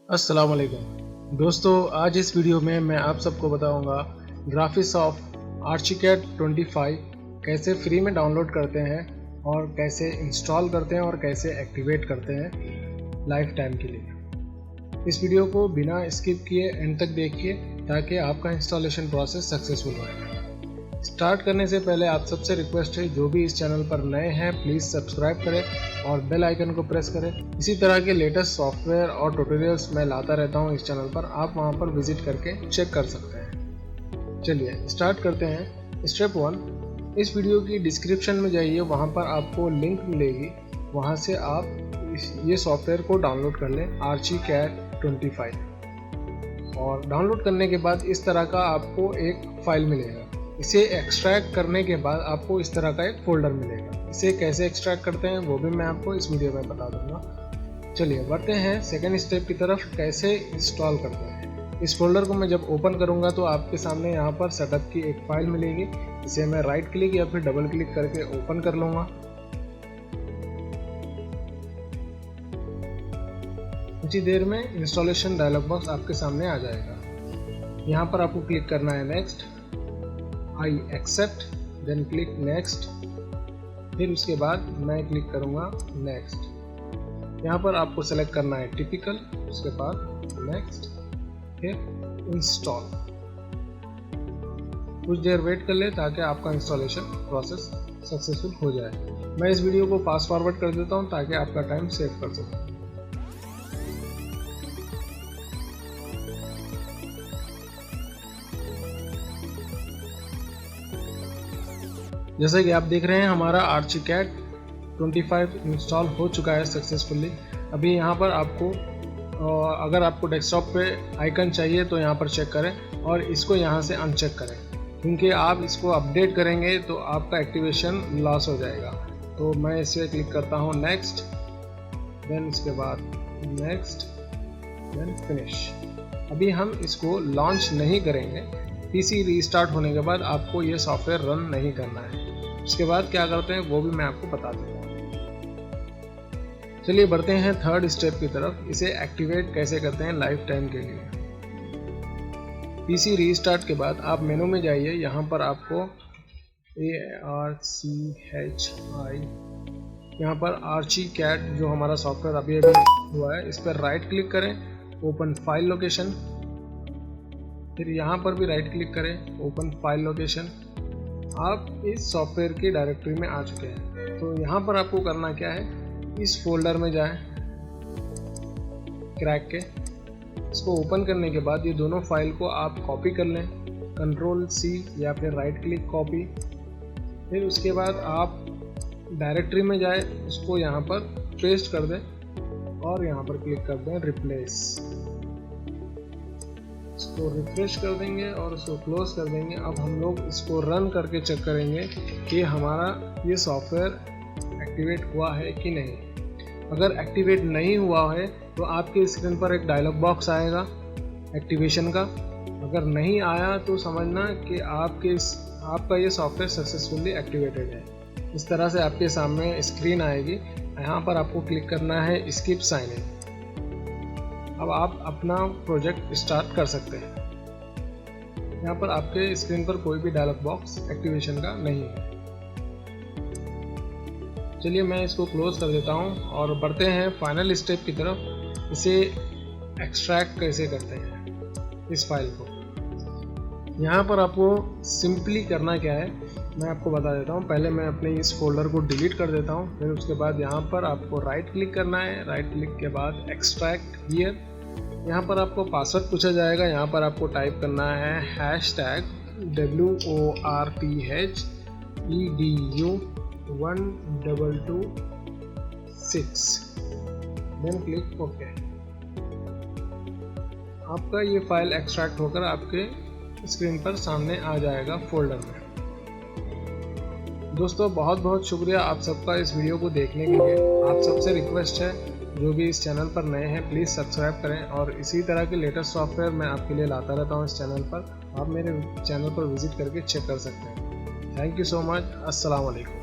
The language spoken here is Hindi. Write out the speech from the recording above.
अस्सलाम वालेकुम दोस्तों, आज इस वीडियो में मैं आप सबको बताऊंगा ग्राफिकसॉफ्ट आर्चिकैड 25 कैसे फ्री में डाउनलोड करते हैं और कैसे इंस्टॉल करते हैं और कैसे एक्टिवेट करते हैं लाइफ टाइम के लिए। इस वीडियो को बिना स्किप किए एंड तक देखिए ताकि आपका इंस्टॉलेशन प्रोसेस सक्सेसफुल हो। स्टार्ट करने से पहले आप सबसे रिक्वेस्ट है, जो भी इस चैनल पर नए हैं प्लीज़ सब्सक्राइब करें और बेल आइकन को प्रेस करें। इसी तरह के लेटेस्ट सॉफ्टवेयर और ट्यूटोरियल्स मैं लाता रहता हूं इस चैनल पर, आप वहां पर विजिट करके चेक कर सकते हैं। चलिए स्टार्ट करते हैं। स्टेप 1, इस वीडियो की डिस्क्रिप्शन में जाइए, वहां पर आपको लिंक मिलेगी, वहां से आप ये सॉफ्टवेयर को डाउनलोड कर लें, आर्चिकैड 25। और डाउनलोड करने के बाद इस तरह का आपको एक फाइल मिलेगा। इसे एक्सट्रैक्ट करने के बाद आपको इस तरह का एक फोल्डर मिलेगा। इसे कैसे एक्सट्रैक्ट करते हैं वो भी मैं आपको इस वीडियो में बता दूंगा। चलिए बढ़ते हैं सेकंड स्टेप की तरफ, कैसे इंस्टॉल करते हैं। इस फोल्डर को मैं जब ओपन करूंगा तो आपके सामने यहाँ पर सेटअप की एक फाइल मिलेगी। इसे मैं राइट क्लिक या फिर डबल क्लिक करके ओपन कर लूंगा। कुछ ही देर में इंस्टॉलेशन डायलॉग बॉक्स आपके सामने आ जाएगा। यहाँ पर आपको क्लिक करना है next, I accept, then click next। फिर उसके बाद मैं क्लिक करूँगा नेक्स्ट। यहाँ पर आपको सेलेक्ट करना है टिपिकल, उसके बाद नेक्स्ट, फिर इंस्टॉल। कुछ देर वेट कर ले ताकि आपका इंस्टॉलेशन प्रोसेस सक्सेसफुल हो जाए। मैं इस वीडियो को फास्ट फॉरवर्ड कर देता हूँ ताकि आपका टाइम सेव कर सकूँ। जैसा कि आप देख रहे हैं हमारा आर्चिकैड 25 इंस्टॉल हो चुका है सक्सेसफुली। अभी यहाँ पर आपको अगर आपको डेस्कटॉप पे आइकन चाहिए तो यहाँ पर चेक करें और इसको यहाँ से अनचेक करें, क्योंकि आप इसको अपडेट करेंगे तो आपका एक्टिवेशन लॉस हो जाएगा। तो मैं इसे क्लिक करता हूँ नेक्स्ट, देन इसके बाद नेक्स्ट, देन फिनिश। अभी हम इसको लॉन्च नहीं करेंगे, पीसी रीस्टार्ट होने के बाद आपको ये सॉफ्टवेयर रन नहीं करना है। उसके बाद क्या करते हैं वो भी मैं आपको बता देता हूँ। चलिए बढ़ते हैं थर्ड स्टेप की तरफ, इसे एक्टिवेट कैसे करते हैं लाइफ टाइम के लिए। पीसी रीस्टार्ट के बाद आप मेनू में जाइए, यहाँ पर आपको ARCHI, यहाँ पर आर्चिकैड जो हमारा सॉफ्टवेयर अभी हुआ है, इस पर राइट क्लिक करें, ओपन फाइल लोकेशन। फिर यहाँ पर भी राइट क्लिक करें, ओपन फाइल लोकेशन। आप इस सॉफ्टवेयर की डायरेक्टरी में आ चुके हैं। तो यहाँ पर आपको करना क्या है, इस फोल्डर में जाएं, क्रैक के इसको ओपन करने के बाद ये दोनों फाइल को आप कॉपी कर लें, Ctrl+C या फिर राइट क्लिक कॉपी। फिर उसके बाद आप डायरेक्टरी में जाए, उसको यहाँ पर पेस्ट कर दें और यहाँ पर क्लिक कर दें रिप्लेस। इसको रिफ्रेश कर देंगे और इसको क्लोज कर देंगे। अब हम लोग इसको रन करके चेक करेंगे कि हमारा ये सॉफ्टवेयर एक्टिवेट हुआ है कि नहीं। अगर एक्टिवेट नहीं हुआ है तो आपके स्क्रीन पर एक डायलॉग बॉक्स आएगा एक्टिवेशन का। अगर नहीं आया तो समझना कि आपका ये सॉफ्टवेयर सक्सेसफुली एक्टिवेटेड है। इस तरह से आपके सामने स्क्रीन आएगी। यहाँ पर आपको क्लिक करना है स्किप साइन इन। अब आप अपना प्रोजेक्ट स्टार्ट कर सकते हैं। यहाँ पर आपके स्क्रीन पर कोई भी डायलॉग बॉक्स एक्टिवेशन का नहीं है। चलिए मैं इसको क्लोज कर देता हूँ और बढ़ते हैं फाइनल स्टेप की तरफ। इसे एक्सट्रैक्ट कैसे करते हैं इस फाइल को। यहाँ पर आपको सिंपली करना क्या है मैं आपको बता देता हूँ। पहले मैं अपने इस फोल्डर को डिलीट कर देता हूँ। फिर उसके बाद यहाँ पर आपको राइट क्लिक करना है, राइट क्लिक के बाद एक्सट्रैक्ट हियर। यहाँ पर आपको पासवर्ड पूछा जाएगा, यहाँ पर आपको टाइप करना है #WORTHEDU1226, देन क्लिक ओके। आपका ये फाइल एक्सट्रैक्ट होकर आपके स्क्रीन पर सामने आ जाएगा फोल्डर में। दोस्तों बहुत बहुत शुक्रिया आप सबका इस वीडियो को देखने के लिए। आप सबसे रिक्वेस्ट है, जो भी इस चैनल पर नए हैं प्लीज़ सब्सक्राइब करें और इसी तरह के लेटेस्ट सॉफ्टवेयर मैं आपके लिए लाता रहता हूँ इस चैनल पर। आप मेरे चैनल पर विजिट करके चेक कर सकते हैं। Thank you so much. अस्सलाम वालेकुम।